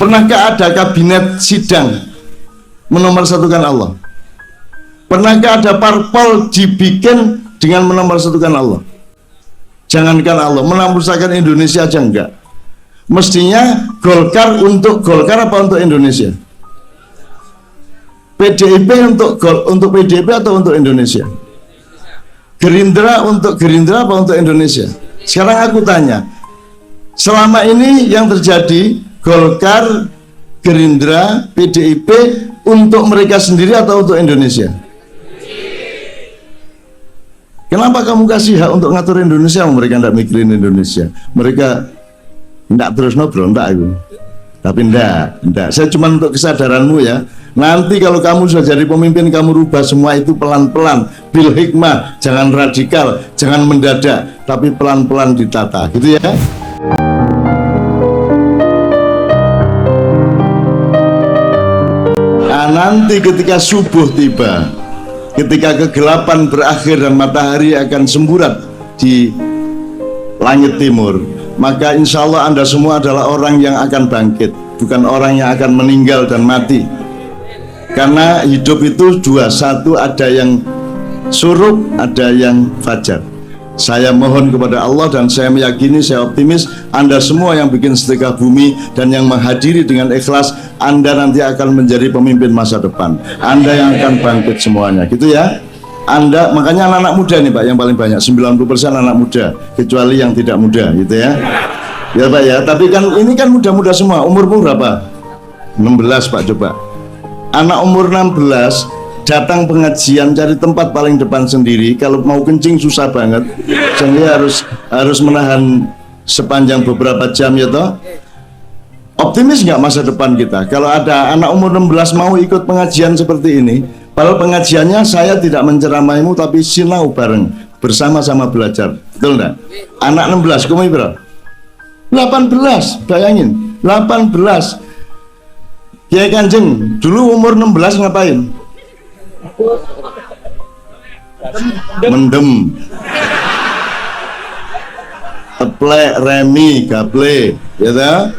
Pernahkah ada kabinet sidang menomorsatukan Allah? Pernahkah ada parpol dibikin dengan menomorsatukan Allah? Jangankan Allah, menomorsatukan Indonesia aja enggak. Mestinya Golkar untuk Golkar apa untuk Indonesia? PDIP untuk PDIP atau untuk Indonesia? Gerindra untuk Gerindra apa untuk Indonesia? Sekarang aku tanya, selama ini yang terjadi Golkar, Gerindra, PDIP untuk mereka sendiri atau untuk Indonesia? Kenapa kamu kasih hak untuk ngatur Indonesia? Mereka tidak mikirin Indonesia. Mereka tidak terus ngobrol, enggak aku. Tapi enggak. Saya cuma untuk kesadaranmu ya. Nanti kalau kamu sudah jadi pemimpin, kamu rubah semua itu pelan-pelan, bil hikmah, jangan radikal, jangan mendadak, tapi pelan-pelan ditata, gitu ya. Nah, nanti ketika subuh tiba, ketika kegelapan berakhir dan matahari akan semburat di langit timur, maka insya Allah Anda semua adalah orang yang akan bangkit, bukan orang yang akan meninggal dan mati. Karena hidup itu dua, satu ada yang suruk, ada yang fajar. Saya mohon kepada Allah dan saya meyakini, saya optimis Anda semua yang bikin Sedekah Bumi dan yang menghadiri dengan ikhlas, Anda nanti akan menjadi pemimpin masa depan. Anda yang akan bangkit semuanya, gitu ya. Anda, makanya anak-anak muda nih Pak yang paling banyak, 90% anak muda, kecuali yang tidak muda, gitu ya. Ya Pak ya, tapi kan ini kan muda-muda semua. Umurmu berapa? 16 Pak, coba. Anak umur 16 datang pengajian cari tempat paling depan sendiri, kalau mau kencing susah banget, sehingga harus menahan sepanjang beberapa jam ya toh. Optimis nggak masa depan kita kalau ada anak umur 16 mau ikut pengajian seperti ini? Padahal pengajiannya saya tidak menceramaimu tapi sinau bareng, bersama-sama belajar, betul enggak? Anak 16, kamu berapa? 18, bayangin, 18. Kiai Kanjeng dulu umur 16 ngapain? Mendem, teplek, remi, gaple, ya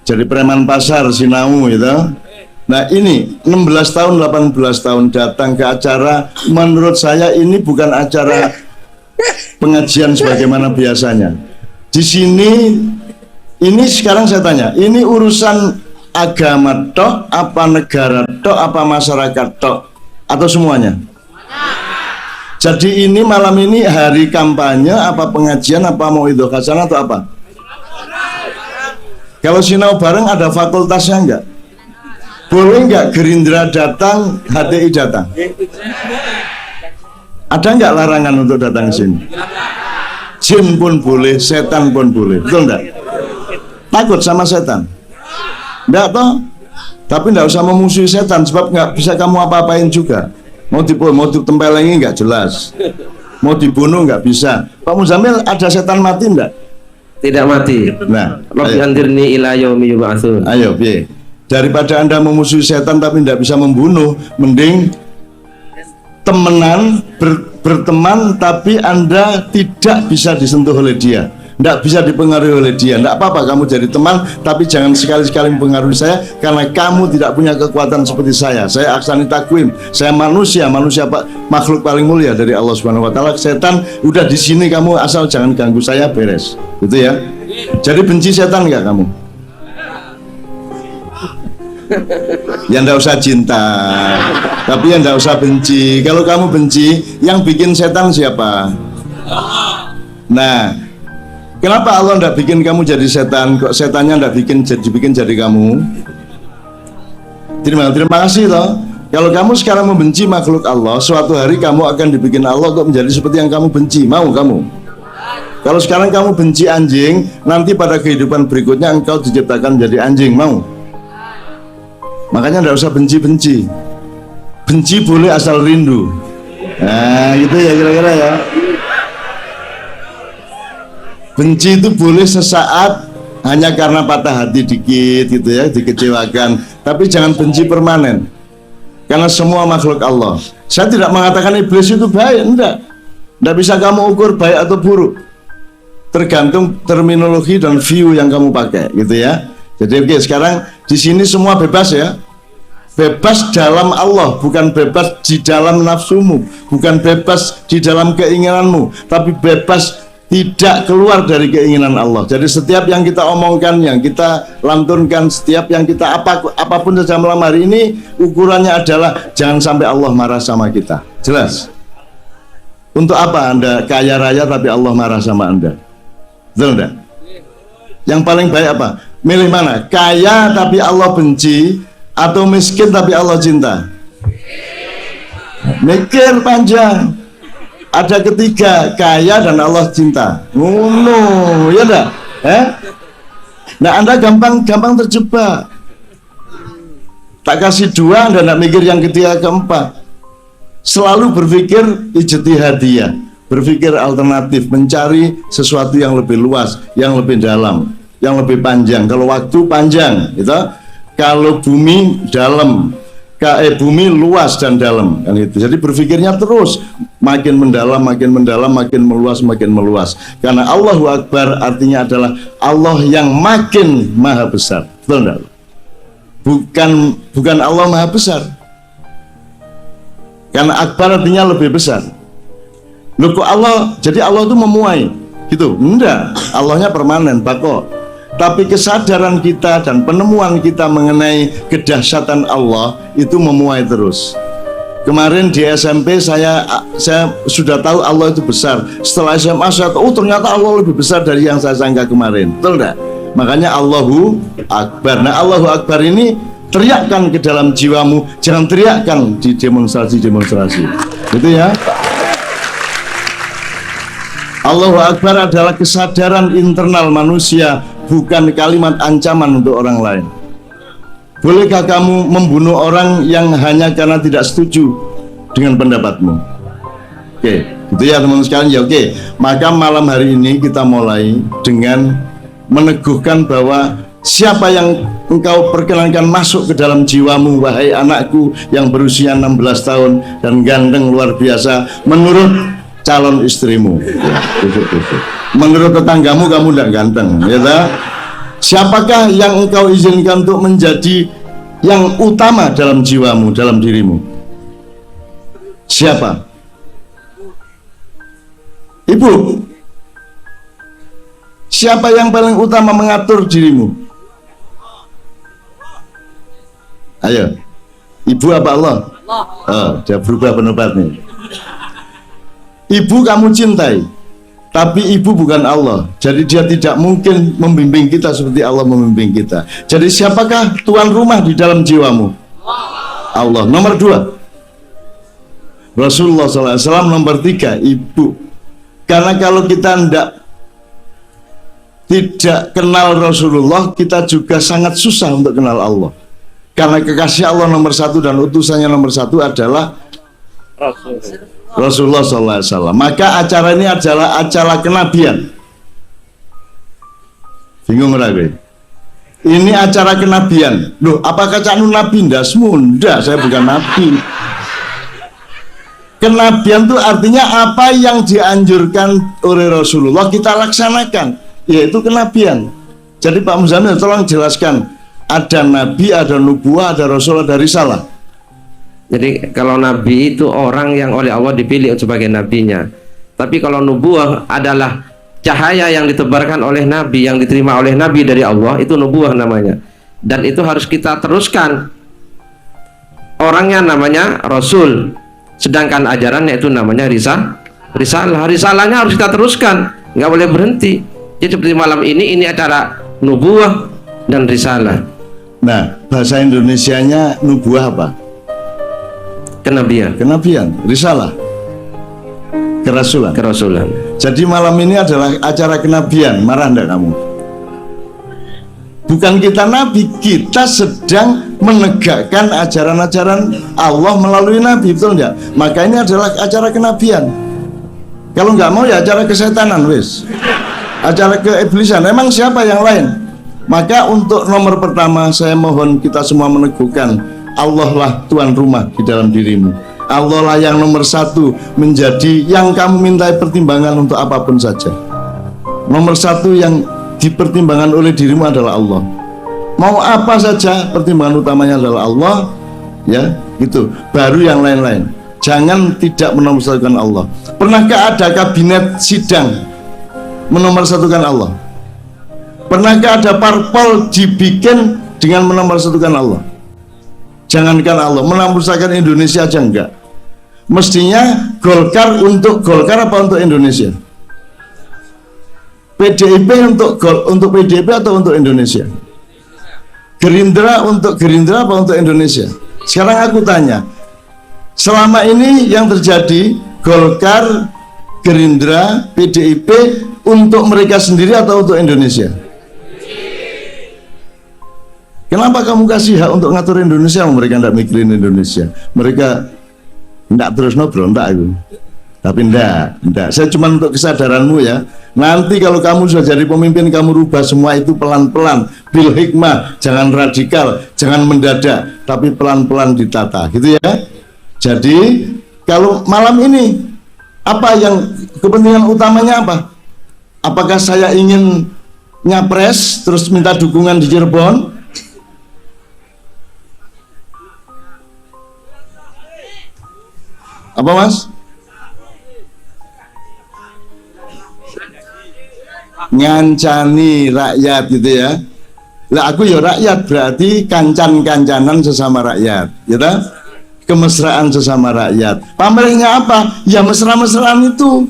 jadi preman pasar, sinau, ya. Nah ini 16 tahun, 18 tahun datang ke acara, menurut saya ini bukan acara pengajian sebagaimana biasanya. Di sini, ini sekarang saya tanya, ini urusan agama tok, apa negara tok, apa masyarakat tok, atau semuanya? Jadi ini malam ini hari kampanye, apa pengajian, apa mau itu hasanah atau apa? Kalau sinau bareng ada fakultasnya enggak? Boleh enggak Gerindra datang, HTI datang? Ada enggak larangan untuk datang ke sini? Jin pun boleh, setan pun boleh, betul enggak? Takut sama setan? Enggak toh? Tapi enggak usah memusuhi setan, sebab enggak bisa kamu apa-apain juga. Mau ditempelengi enggak jelas, mau dibunuh enggak bisa. Pak Muzamil, ada setan mati enggak? Tidak mati. Nah, Rabbi anzirni ila yaumi yub'atsun. Ayo, piye? Daripada Anda memusuhi setan tapi tidak bisa membunuh, mending temenan, berteman tapi Anda tidak bisa disentuh oleh dia, tidak bisa dipengaruhi oleh dia. Tidak apa-apa kamu jadi teman, tapi jangan sekali-sekali mempengaruhi saya, karena kamu tidak punya kekuatan seperti saya. Saya Aksani Takwim, saya manusia Pak, makhluk paling mulia dari Allah Subhanahu Wa Taala. Setan udah di sini, kamu asal jangan ganggu saya, beres, gitu ya. Jadi benci setan nggak kamu? Ya ndak usah cinta, tapi ya ndak usah benci. Kalau kamu benci, yang bikin setan siapa? Nah, kenapa Allah ndak bikin kamu jadi setan? Kok setannya ndak bikin jadi kamu? Terima kasih loh. Kalau kamu sekarang membenci makhluk Allah, suatu hari kamu akan dibikin Allah untuk menjadi seperti yang kamu benci. Mau kamu? Kalau sekarang kamu benci anjing, nanti pada kehidupan berikutnya engkau diciptakan menjadi anjing. Mau? Makanya tidak usah benci-benci. Benci boleh asal rindu. Nah gitu ya kira-kira ya. Benci itu boleh sesaat, hanya karena patah hati dikit gitu ya, dikecewakan. Tapi jangan benci permanen, karena semua makhluk Allah. Saya tidak mengatakan iblis itu baik, enggak bisa kamu ukur baik atau buruk. tergantung terminologi dan view yang kamu pakai, gitu ya. Jadi oke, sekarang di sini semua bebas ya. Bebas dalam Allah, bukan bebas di dalam nafsumu, bukan bebas di dalam keinginanmu, tapi bebas tidak keluar dari keinginan Allah. Jadi setiap yang kita omongkan, yang kita lantunkan, setiap yang kita apapun saja malam hari ini, ukurannya adalah jangan sampai Allah marah sama kita. Jelas? Untuk apa Anda kaya raya tapi Allah marah sama Anda? Betul enggak? Yang paling baik apa? Milih mana? Kaya tapi Allah benci, atau miskin tapi Allah cinta? Mikir panjang. Ada ketiga, kaya dan Allah cinta. Ya enggak? Nah, Anda gampang terjebak. Tak kasih dua, Anda enggak mikir yang ketiga, keempat. Selalu berpikir ijtihadiyah, berpikir alternatif, mencari sesuatu yang lebih luas, yang lebih dalam, yang lebih panjang. Kalau waktu panjang, gitu. Kalau bumi dalam, bumi luas dan dalam, kan itu. Jadi berpikirnya terus makin mendalam, makin mendalam, makin meluas, makin meluas. Karena Allahu Akbar artinya adalah Allah yang makin maha besar. Betul enggak? Bukan Allah maha besar. Karena Akbar artinya lebih besar. Loh kok Allah? Jadi Allah itu memuai, gitu? Enggak. Allahnya permanen, bako. Tapi kesadaran kita dan penemuan kita mengenai kedahsyatan Allah itu memuai terus. Kemarin di SMP saya sudah tahu Allah itu besar. Setelah SMA saya tahu ternyata Allah lebih besar dari yang saya sangka kemarin. Betul enggak? Makanya Allahu Akbar. Nah, Allahu Akbar ini teriakkan ke dalam jiwamu, jangan teriakkan di demonstrasi-demonstrasi. Gitu ya. Allahu Akbar adalah kesadaran internal manusia, bukan kalimat ancaman untuk orang lain. Bolehkah kamu membunuh orang yang hanya karena tidak setuju dengan pendapatmu? Oke, gitu ya teman-teman sekalian ya. Oke, maka malam hari ini kita mulai dengan meneguhkan bahwa siapa yang engkau perkenankan masuk ke dalam jiwamu, wahai anakku yang berusia 16 tahun dan ganteng luar biasa, menurut calon istrimu, ya, menurut tetanggamu kamu tidak ganteng, ya tak? Siapakah yang engkau izinkan untuk menjadi yang utama dalam jiwamu, dalam dirimu? Siapa? Ibu. Siapa yang paling utama mengatur dirimu? Ayo, ibu apa Allah? Oh, dia berubah pendapatnya. Ibu kamu cintai, tapi ibu bukan Allah. Jadi dia tidak mungkin membimbing kita seperti Allah membimbing kita. Jadi siapakah tuan rumah di dalam jiwamu? Allah. Nomor 2 Rasulullah SAW. Nomor 3 ibu. Karena kalau kita tidak kenal Rasulullah, kita juga sangat susah untuk kenal Allah. Karena kekasih Allah nomor 1 dan utusannya nomor 1 adalah Rasulullah SAW. Maka acara ini adalah acara kenabian. Bingung ragu? Ini acara kenabian. Loh, apakah cak nabi ndasmu? Ndak, saya bukan nabi. Kenabian itu artinya apa yang dianjurkan oleh Rasulullah kita laksanakan, yaitu kenabian. Jadi Pak Muzamil tolong jelaskan. Ada nabi, ada nubuah, ada rasul, ada risalah. Jadi kalau nabi itu orang yang oleh Allah dipilih sebagai nabinya. Tapi kalau nubuah adalah cahaya yang ditebarkan oleh nabi, yang diterima oleh nabi dari Allah, itu nubuah namanya. Dan itu harus kita teruskan. Orangnya namanya rasul, sedangkan ajarannya itu namanya risalah. Risalahnya harus kita teruskan, nggak boleh berhenti. Jadi seperti malam ini acara nubuah dan risalah. Nah, bahasa Indonesianya nubuah apa? Kenabian, risalah, kerasulan. Jadi malam ini adalah acara kenabian. Marah enggak kamu? Bukan kita nabi, kita sedang menegakkan ajaran-ajaran Allah melalui nabi, betul enggak? Maka ini adalah acara kenabian. Kalau nggak mau ya acara kesetanan, wis. Acara keiblisan. Emang siapa yang lain? Maka untuk nomor pertama saya mohon kita semua meneguhkan Allah lah tuan rumah di dalam dirimu. Allah lah yang nomor 1 menjadi yang kamu mintai pertimbangan untuk apapun saja. Nomor satu yang dipertimbangkan oleh dirimu adalah Allah. Mau apa saja pertimbangan utamanya adalah Allah, ya gitu. Baru yang lain-lain. Jangan tidak menomorsatukan Allah. Pernahkah ada kabinet sidang menomorsatukan Allah? Pernahkah ada parpol dibikin dengan menomorsatukan Allah? Jangankan Allah, menomorsatukan Indonesia aja enggak. Mestinya Golkar untuk Golkar apa untuk Indonesia? PDIP untuk PDIP atau untuk Indonesia? Gerindra untuk Gerindra apa untuk Indonesia? Sekarang aku tanya, selama ini yang terjadi Golkar, Gerindra, PDIP untuk mereka sendiri atau untuk Indonesia? Kenapa kamu kasih hak untuk ngatur Indonesia? Mereka tidak mikirin Indonesia. Mereka tidak terus berontak aku. Tapi enggak. Saya cuma untuk kesadaranmu ya. Nanti kalau kamu sudah jadi pemimpin, kamu rubah semua itu pelan-pelan, bil hikmah, jangan radikal, jangan mendadak, tapi pelan-pelan ditata, gitu ya. Jadi kalau malam ini apa yang kepentingan utamanya apa? Apakah saya ingin nyapres terus minta dukungan di Cirebon? Apa mas? Ngancani rakyat gitu ya. Lah aku ya rakyat, berarti kancan-kancanan sesama rakyat, gitu. Kemesraan sesama rakyat. Pamernya apa? Ya mesra-mesraan itu.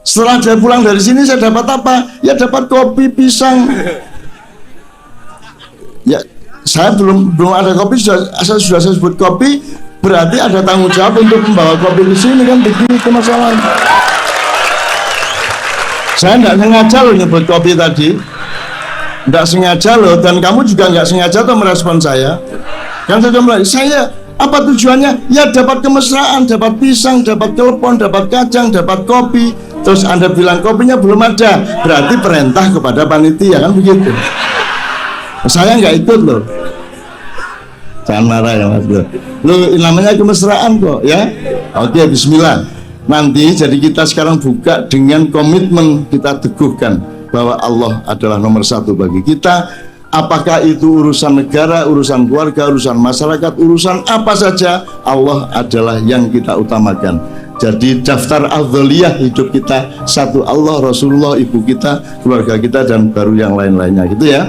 Setelah saya pulang dari sini saya dapat apa? Ya dapat kopi pisang. Ya saya belum ada kopi, saya sudah sebut kopi, berarti ada tanggung jawab untuk membawa kopi ke sini kan, begitu masalahnya. Saya tidak sengaja loh nyebut kopi tadi, tidak sengaja loh, dan kamu juga nggak sengaja tuh merespon saya. Kan saya mulai, saya apa tujuannya? Ya dapat kemesraan, dapat pisang, dapat telepon, dapat kacang, dapat kopi. Terus Anda bilang kopinya belum ada, berarti perintah kepada panitia kan begitu. Saya nggak ikut loh. Jangan marah ya mas bro. Lo namanya kemesraan kok ya. Oke, bismillah. Nanti jadi kita sekarang buka dengan komitmen kita teguhkan bahwa Allah adalah nomor satu bagi kita. Apakah itu urusan negara, urusan keluarga, urusan masyarakat, urusan apa saja, Allah adalah yang kita utamakan. Jadi daftar afdhaliyah hidup kita satu Allah, Rasulullah, ibu kita, keluarga kita, dan baru yang lain-lainnya gitu ya.